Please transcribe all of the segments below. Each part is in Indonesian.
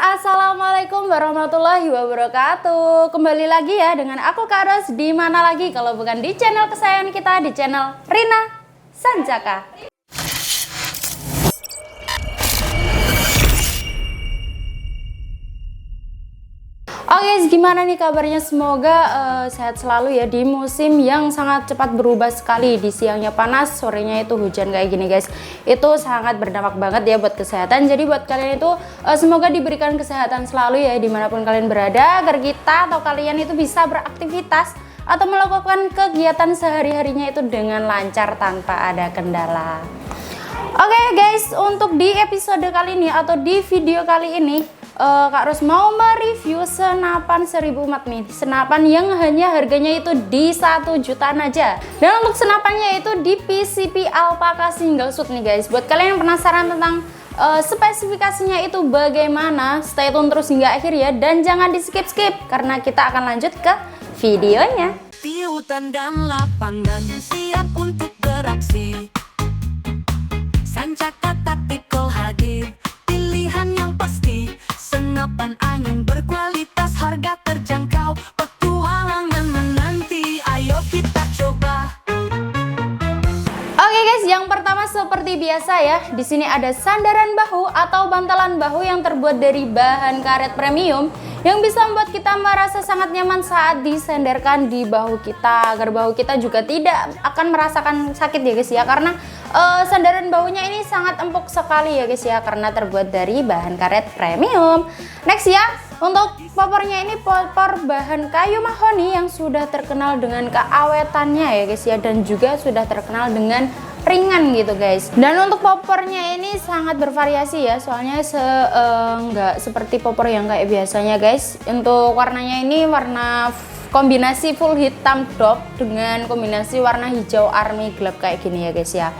Assalamualaikum warahmatullahi wabarakatuh. Kembali lagi ya dengan aku Kak Ros. Di mana lagi kalau bukan di channel kesayangan kita, di channel Rina Sanjaka. Oke guys, gimana nih kabarnya? Semoga sehat selalu ya di musim yang sangat cepat berubah sekali. Di siangnya panas, sorenya itu hujan kayak gini guys. Itu sangat berdampak banget ya buat kesehatan. Jadi buat kalian itu semoga diberikan kesehatan selalu ya dimanapun kalian berada, agar kita atau kalian itu bisa beraktivitas atau melakukan kegiatan sehari-harinya itu dengan lancar tanpa ada kendala. Oke guys, untuk di episode kali ini atau di video kali ini Kak Ros mau mereview senapan 1000 watt nih. Senapan yang hanya harganya itu di 1 jutaan aja. Dan untuk senapannya itu di PCP Alpaka Single Shot nih guys. Buat kalian yang penasaran tentang spesifikasinya itu bagaimana, stay tune terus hingga akhir ya. Dan jangan di skip-skip karena kita akan lanjut ke videonya. Di hutan dan lapangan siap untuk beraksi, Sanjaka Tactical hadir, pilihan yang pasti. Senapan angin berkualitas, harga terjangkau, petualangan menanti, ayo kita coba. Oke guys, yang pertama seperti biasa ya, di sini ada sandaran bahu atau bantalan bahu yang terbuat dari bahan karet premium yang bisa membuat kita merasa sangat nyaman saat disenderkan di bahu kita, agar bahu kita juga tidak akan merasakan sakit ya guys ya, karena sandaran bahunya ini sangat empuk sekali ya guys ya, karena terbuat dari bahan karet premium. Next ya, untuk popornya ini popor bahan kayu mahoni yang sudah terkenal dengan keawetannya ya guys ya, dan juga sudah terkenal dengan ringan gitu guys. Dan untuk popornya ini sangat bervariasi ya, soalnya nggak seperti popor yang kayak biasanya guys. Untuk warnanya ini warna kombinasi full hitam top dengan kombinasi warna hijau army gelap kayak gini ya guys ya.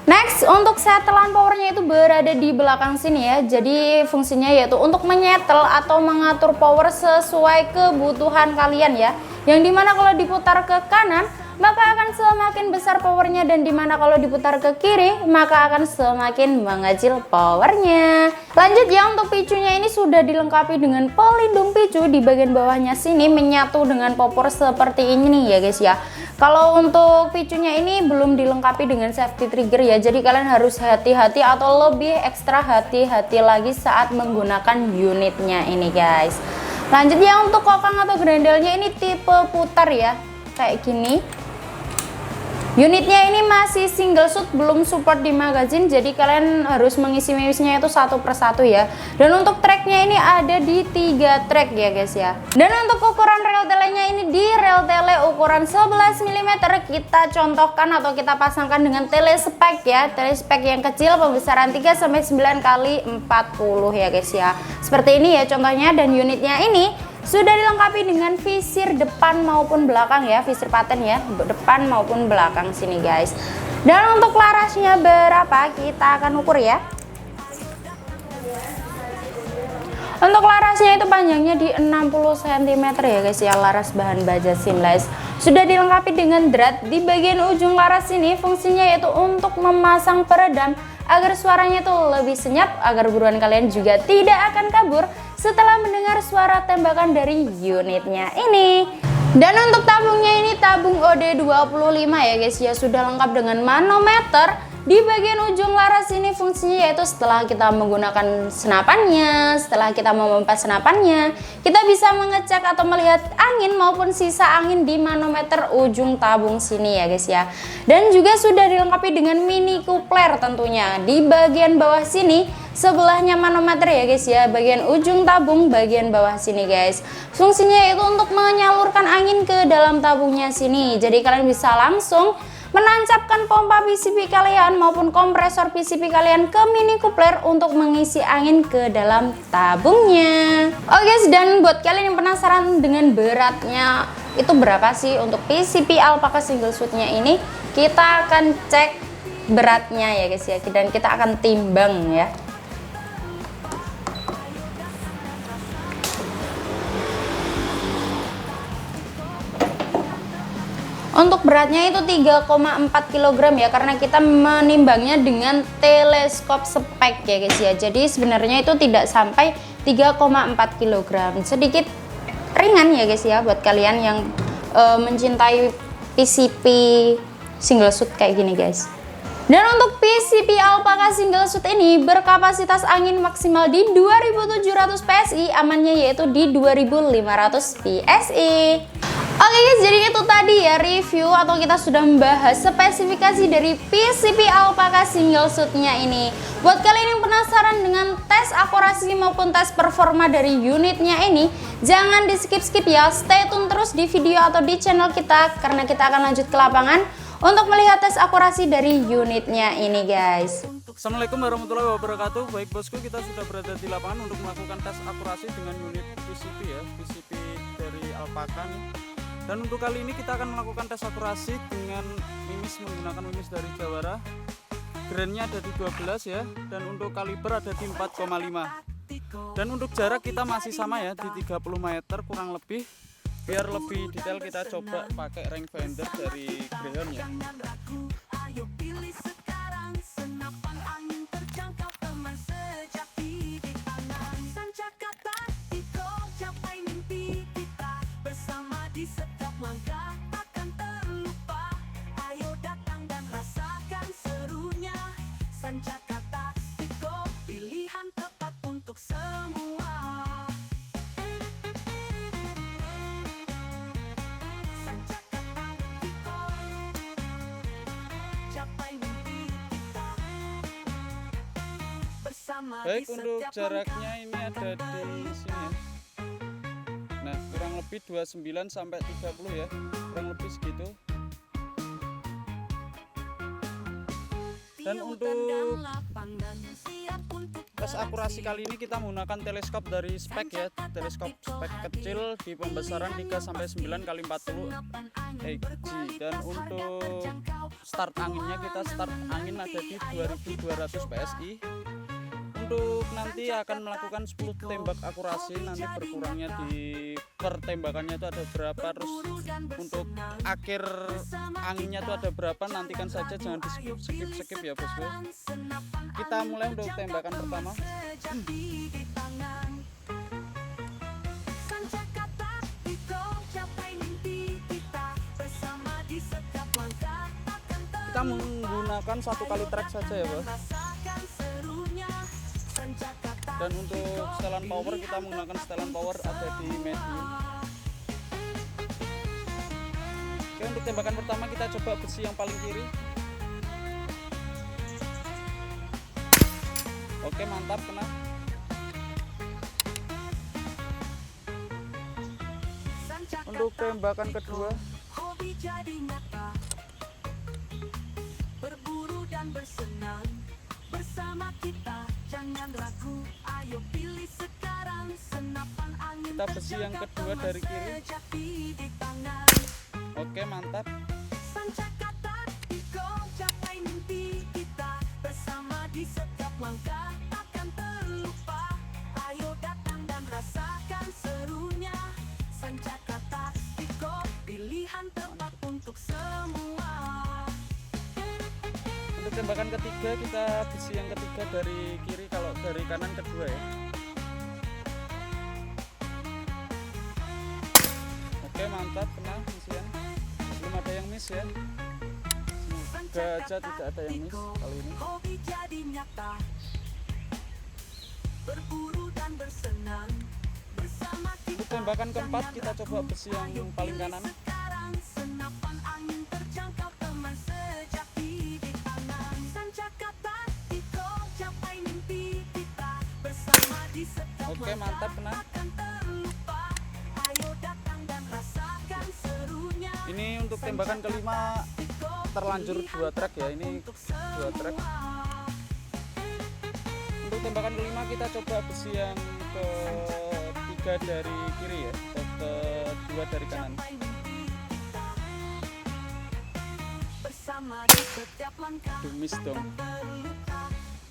Next, untuk setelan powernya itu berada di belakang sini ya. Jadi fungsinya yaitu untuk menyetel atau mengatur power sesuai kebutuhan kalian ya. Yang dimana kalau diputar ke kanan maka akan semakin besar powernya, dan dimana kalau diputar ke kiri maka akan semakin mengecil powernya. Lanjut ya, untuk picunya ini sudah dilengkapi dengan pelindung picu di bagian bawahnya sini menyatu dengan popor seperti ini nih ya guys ya. Kalau untuk picunya ini belum dilengkapi dengan safety trigger ya, jadi kalian harus hati-hati atau lebih ekstra hati-hati lagi saat menggunakan unitnya ini guys. Lanjut ya, untuk kokang atau grendelnya ini tipe putar ya, kayak gini. Unitnya ini masih single shot, belum support di magazine, jadi kalian harus mengisi-mengisinya itu satu persatu ya. Dan untuk tracknya ini ada di 3 track ya guys ya. Dan untuk ukuran rel telenya ini di rel tele ukuran 11 mm kita contohkan atau kita pasangkan dengan telespek ya. Telespek yang kecil pembesaran 3-9 kali 40 ya guys ya. Seperti ini ya contohnya, dan unitnya ini sudah dilengkapi dengan visir depan maupun belakang ya, visir paten ya, depan maupun belakang sini guys. Dan untuk larasnya berapa kita akan ukur ya. Untuk larasnya itu panjangnya di 60 cm ya guys ya, laras bahan baja seamless. Sudah dilengkapi dengan drat di bagian ujung laras ini, fungsinya yaitu untuk memasang peredam agar suaranya itu lebih senyap, agar buruan kalian juga tidak akan kabur setelah mendengar suara tembakan dari unitnya ini. Dan untuk tabungnya ini tabung OD25 ya guys ya, sudah lengkap dengan manometer. Di bagian ujung laras ini fungsinya yaitu setelah kita menggunakan senapannya, setelah kita memompa senapannya, kita bisa mengecek atau melihat angin maupun sisa angin di manometer ujung tabung sini ya guys ya. Dan juga sudah dilengkapi dengan mini coupler tentunya. Di bagian bawah sini sebelahnya manometer ya guys ya, bagian ujung tabung bagian bawah sini guys. Fungsinya yaitu untuk menyalurkan angin ke dalam tabungnya sini. Jadi kalian bisa langsung menancapkan pompa PCP kalian maupun kompresor PCP kalian ke mini coupler untuk mengisi angin ke dalam tabungnya. Oke guys, dan buat kalian yang penasaran dengan beratnya itu berapa sih untuk PCP Alpaka Single Shotnya ini, kita akan cek beratnya ya guys ya, dan kita akan timbang ya. Untuk beratnya itu 3,4 kg ya, karena kita menimbangnya dengan teleskop spek ya guys ya. Jadi sebenarnya itu tidak sampai 3,4 kg. Sedikit ringan ya guys ya buat kalian yang mencintai PCP single shoot kayak gini guys. Dan untuk PCP Alpaka single shoot ini berkapasitas angin maksimal di 2700 PSI, amannya yaitu di 2500 PSI. Oke guys, jadi itu tadi ya review atau kita sudah membahas spesifikasi dari PCP Alpaka single shootnya ini. Buat kalian yang penasaran dengan tes akurasi maupun tes performa dari unitnya ini, jangan di skip-skip ya, stay tune terus di video atau di channel kita karena kita akan lanjut ke lapangan untuk melihat tes akurasi dari unitnya ini guys. Assalamualaikum warahmatullahi wabarakatuh. Baik bosku, kita sudah berada di lapangan untuk melakukan tes akurasi dengan unit PCP ya, PCP dari Alpaka nih. Dan untuk kali ini kita akan melakukan tes akurasi dengan mimis menggunakan mimis dari Jawara. Grainnya ada di 12 ya, dan untuk kaliber ada di 4,5. Dan untuk jarak kita masih sama ya, di 30 meter kurang lebih. Biar lebih detail kita coba pakai rangefinder dari Greyhound ya. Ayo pilih sekarang senapan angin terjangkau teman sejati di tangan. Sancakata Tiko capai mimpi kita bersama di setiap langkah takkan terlupa. Ayo datang dan rasakan serunya. Sancakata Tiko pilihan tepat untuk semua. Baik, untuk jaraknya ini ada di sini ya. Nah, kurang lebih 29 sampai 30 ya. Kurang lebih segitu. Dan untuk tes akurasi kali ini kita menggunakan teleskop dari spek ya, teleskop spek kecil di pembesaran 3 sampai 9 kali 40 Hg. Dan untuk start anginnya kita start angin ada di 2200 PSI. Untuk nanti akan melakukan 10 tembak akurasi, nanti berkurangnya di pertembakannya itu ada berapa, terus untuk akhir anginnya itu ada berapa, nantikan saja, jangan di skip ya bosku. Kita mulai untuk tembakan pertama. Kita menggunakan 1 kali track saja ya bos. Dan untuk setelan power kita menggunakan setelan power ada di medium. Oke, untuk tembakan pertama kita coba besi yang paling kiri. Oke, mantap, kena. Untuk tembakan kedua berburu dan bersenang bersama kita, jangan ragu, ayo pilih sekarang senapan angin. Kita besi yang kedua dari kiri. Oke, mantap. Sancakata Tiko capai mimpi kita bersama di setiap langkah takkan terlupa. Ayo datang dan rasakan serunya. Sancakata Tiko pilihan tepat untuk semua. Untuk tembakan ketiga kita besi yang ketiga dari kiri, kalau dari kanan kedua ya. Oke, mantap, kena misian. Belum ada yang miss ya. Semoga aja tidak ada yang miss kali ini. Hobi jadi nyata. Berburu dan bersenang bersama kita. Untuk tembakan keempat kita coba besi yang paling kanan. Sekarang senapan angin terjangkau teman sejati di tangan. Sancakata Tiko capai mimpi kita bersama di setiap Oke, mantap, kena. takkan terlupa. Ayo datang dan rasakan serunya. Ini untuk tembakan kelima terlanjur 2 track ya, ini 2 track. Untuk tembakan kelima kita coba besi yang ketiga dari kiri ya, kedua dari kanan. Duh, miss dong.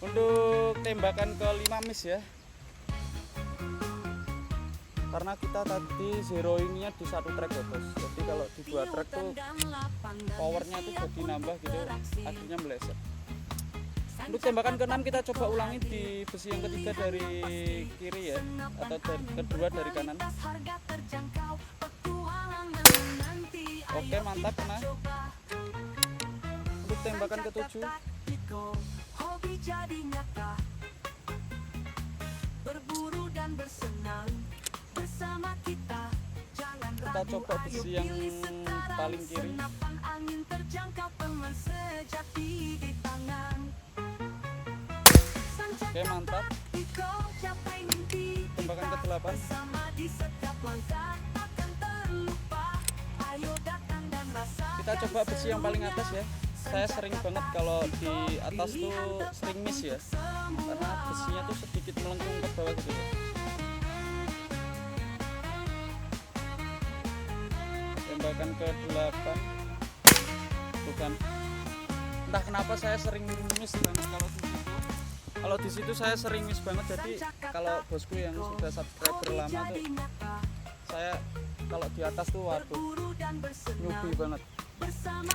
Untuk tembakan kelima miss ya. karena kita tadi zeroingnya di 1 track ya bos. Jadi kalau di 2 track tuh powernya tuh jadi nambah gitu, akhirnya meleset. Untuk tembakan ke-6 kita coba ulangi di besi yang ketiga dari kiri ya, atau kedua dari kanan. Oke, mantap, kena. Untuk tembakan ke-7 kita coba besi yang paling kiri. Oke, mantap. Tembakan ke-8 kita coba besi yang paling atas ya. Saya sering banget kalau di atas tuh sering miss ya, karena besinya tuh sedikit melengkung ke bawah gitu ya. Tembakan ke-8 bukan, entah kenapa saya sering miss banget kalau di situ saya sering miss banget. Jadi kalau bosku yang sudah subscriber lama tuh, saya kalau di atas tuh waduh newbie banget.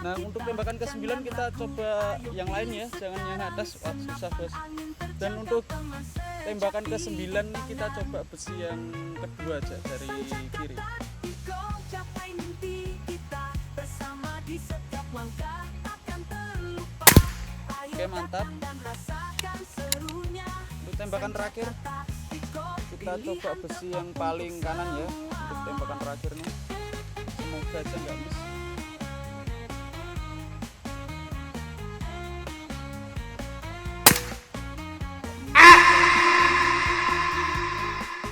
Nah, untuk tembakan ke-9 kita coba yang lain ya, jangan yang atas, wah susah bos. Dan untuk tembakan ke-9 kita coba besi yang kedua aja dari kiri. Oke, mantap. Untuk tembakan terakhir kita coba besi yang paling kanan ya. Untuk tembakan terakhir nih, semoga aja nggak miss.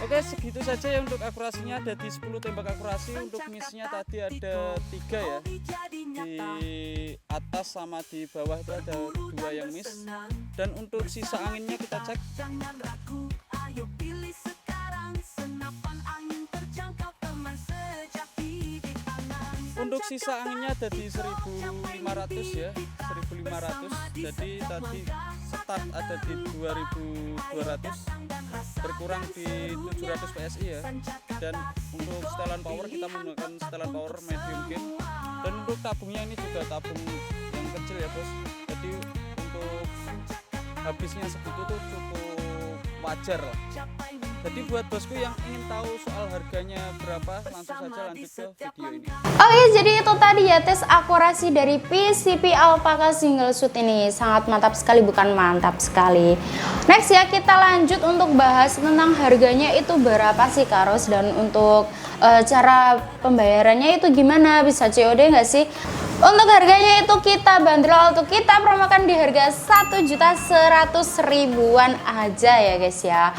Oke, segitu saja ya untuk akurasinya. Ada di 10 tembak akurasi. Untuk missnya tadi ada 3 ya, di atas sama di bawah itu ada 2 yang miss. Dan untuk sisa anginnya kita cek. Untuk sisa anginnya ada di 1500 ya, 1500. Jadi tadi start ada di 2200, berkurang di 700 PSI ya. Dan untuk setelan power kita menggunakan setelan power medium gain. Dan untuk tabungnya ini juga tabung yang kecil ya bos. Jadi untuk habisnya segitu tuh cukup wajar lah. Jadi buat bosku yang ingin tahu soal harganya berapa, langsung saja lanjut ke video ini. Oke, jadi itu tadi ya tes akurasi dari PCP Alpaka single shoot ini. Sangat mantap sekali, bukan mantap sekali. Next ya, kita lanjut untuk bahas tentang harganya itu berapa sih Karos, dan untuk cara pembayarannya itu gimana, bisa COD nggak sih? Untuk harganya itu kita bandrol, untuk kita promokan di harga 1.100.000-an aja ya guys ya.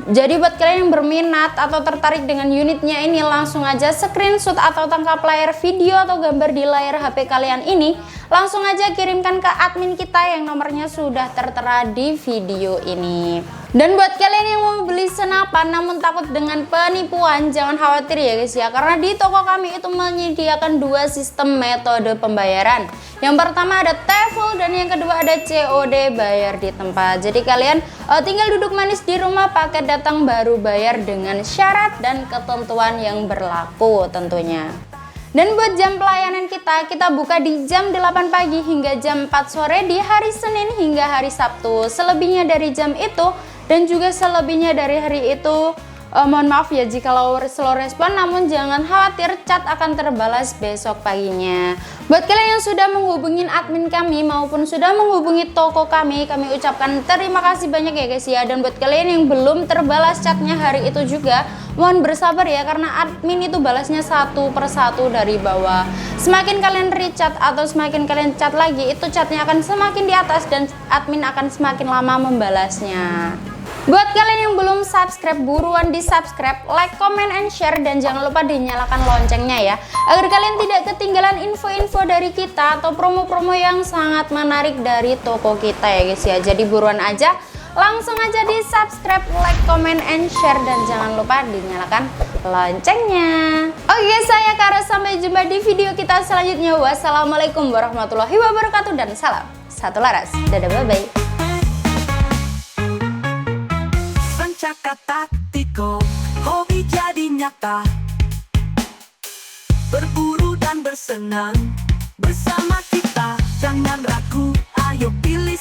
Jadi buat kalian yang berminat atau tertarik dengan unitnya ini, langsung aja screenshot atau tangkap layar video atau gambar di layar HP kalian ini, langsung aja kirimkan ke admin kita yang nomornya sudah tertera di video ini. Dan buat kalian yang mau beli senapan namun takut dengan penipuan, jangan khawatir ya guys ya, karena di toko kami itu menyediakan 2 sistem metode pembayaran. Yang pertama ada TEFL dan yang kedua ada COD, bayar di tempat. Jadi kalian tinggal duduk manis di rumah, paket datang baru bayar dengan syarat dan ketentuan yang berlaku tentunya. Dan buat jam pelayanan kita buka di jam 8 pagi hingga jam 4 sore di hari Senin hingga hari Sabtu. Selebihnya dari jam itu dan juga selebihnya dari hari itu, mohon maaf ya jika slow respon, namun jangan khawatir, chat akan terbalas besok paginya. Buat kalian yang sudah menghubungi admin kami maupun sudah menghubungi toko kami ucapkan terima kasih banyak ya guys ya. Dan buat kalian yang belum terbalas chatnya hari itu juga, mohon bersabar ya, karena admin itu balasnya satu persatu dari bawah. Semakin kalian rechat atau semakin kalian chat lagi, itu chatnya akan semakin di atas dan admin akan semakin lama membalasnya. Buat kalian yang belum subscribe, buruan di subscribe, like, comment, and share, dan jangan lupa dinyalakan loncengnya ya, agar kalian tidak ketinggalan info-info dari kita atau promo-promo yang sangat menarik dari toko kita ya guys ya. Jadi buruan aja, langsung aja di subscribe, like, comment, and share, dan jangan lupa dinyalakan loncengnya. Oke, saya Karos, sampai jumpa di video kita selanjutnya. Wassalamualaikum warahmatullahi wabarakatuh dan salam satu laras. Dadah, bye-bye. Sancaka taktiko, hobi jadinya kita. Berburu dan bersenang bersama kita. Jangan ragu, ayo pilih